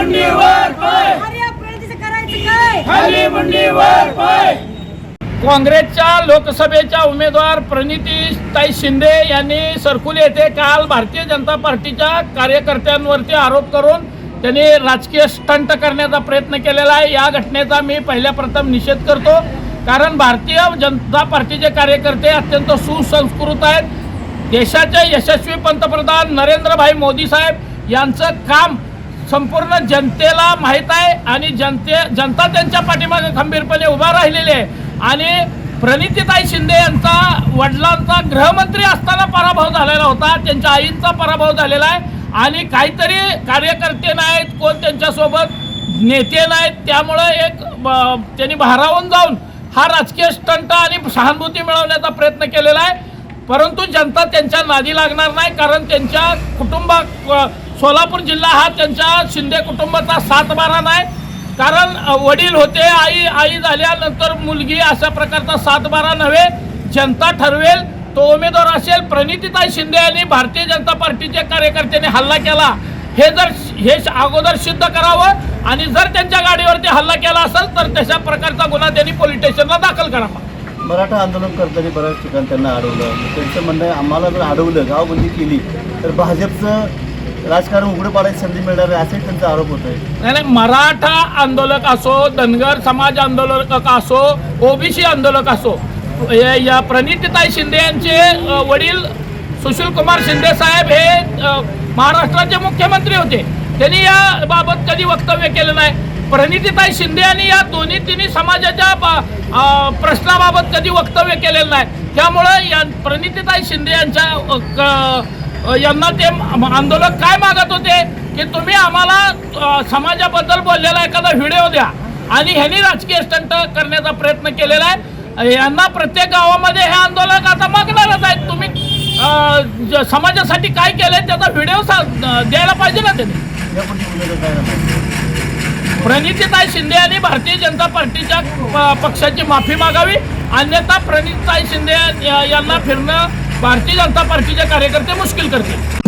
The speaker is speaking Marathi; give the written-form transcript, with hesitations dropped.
मुंडीवर पाय, अरे प्रणितीचं करायचं काय? खाली मुंडीवर पाय. काँग्रेसच्या लोकसभेच्या उमेदवार प्रणितीताई शिंदे यांनी सरकुल येथे काल भारतीय जनता पार्टीच्या कार्यकर्त्यांवरती आरोप करून त्यांनी राजकीय स्टंट करण्याचा प्रयत्न केलेला आहे। या घटनेचा मी पहिल्या प्रथम निषेध करतो, कारण भारतीय जनता पार्टीचे कार्यकर्ते अत्यंत सुसंस्कृत आहेत। देशाचे यशस्वी पंतप्रधान नरेंद्रभाई मोदी साहेब यांचं काम संपूर्ण जनतेला माहीत आहे आणि जनता त्यांच्या पाठीमागे खंबीरपणे उभा राहिलेली आहे। आणि प्रणितीताई शिंदे यांचा वडिलांचा गृहमंत्री असताना पराभव झालेला होता, त्यांच्या आईंचा पराभव झालेला आहे आणि काहीतरी कार्यकर्ते नाहीत, कोण त्यांच्यासोबत नेते नाहीत, त्यामुळे त्यांनी भारावून जाऊन हा राजकीय स्टंट आणि सहानुभूती मिळवण्याचा प्रयत्न केलेला आहे। परंतु जनता त्यांच्या नादी लागणार नाही, कारण त्यांच्या सोलापूर जिल्हा हा त्यांच्या शिंदे कुटुंबाचा 7-12 नाही, कारण वडील होते, आई झाल्यानंतर मुलगी, अशा प्रकारचा 7-12 नव्हे। जनता ठरवेल तो उमेदवार असेल। प्रणितीताई शिंदे यांनी भारतीय जनता पार्टीच्या कार्यकर्त्यांनी हल्ला केला हे अगोदर सिद्ध करावं आणि जर त्यांच्या गाडीवरती हल्ला केला असेल तर तशा प्रकारचा गुन्हा त्यांनी पोलीस स्टेशनला दाखल करावा। मराठा आंदोलन करताना बऱ्याच ठिकाणी त्यांना अडवलं, त्यांचं म्हणणं आहे आम्हाला जर अडवलं, गावबंदी केली तर भाजपचं राजकारण उघडं पाडायची संधी मिळणार आहे, असे त्यांचा आरोप होत आहे। नाही, मराठा आंदोलक असो, धनगर समाज आंदोलक असो, ओबीसी आंदोलक असो, या प्रणितीताई शिंदे यांचे वडील सुशीलकुमार शिंदे साहेब हे महाराष्ट्राचे मुख्यमंत्री होते, त्यांनी याबाबत कधी वक्तव्य केलं नाही। प्रणितीताई शिंदे यांनी या तिन्ही समाजाच्या प्रश्नाबाबत कधी वक्तव्य केलेलं नाही, त्यामुळे या प्रणितीताई शिंदे यांना ते आंदोलक काय मागत होते की तुम्ही आम्हाला समाजाबद्दल बोललेला एखादा व्हिडिओ द्या, आणि ह्यांनी राजकीय स्टंट करण्याचा प्रयत्न केलेला आहे। यांना प्रत्येक गावामध्ये हे आंदोलक आता मागणारच आहेत, तुम्ही समाजासाठी काय केलंय त्याचा व्हिडिओ द्यायला पाहिजे ना त्यांनी। प्रणितीताई शिंदे यांनी भारतीय जनता पार्टीच्या पक्षाची माफी मागावी, अन्यथा प्रणितीताई शिंदे यांना फिरणं भारतीय जनता पार्टीचे कार्यकर्ते मुश्किल करतील।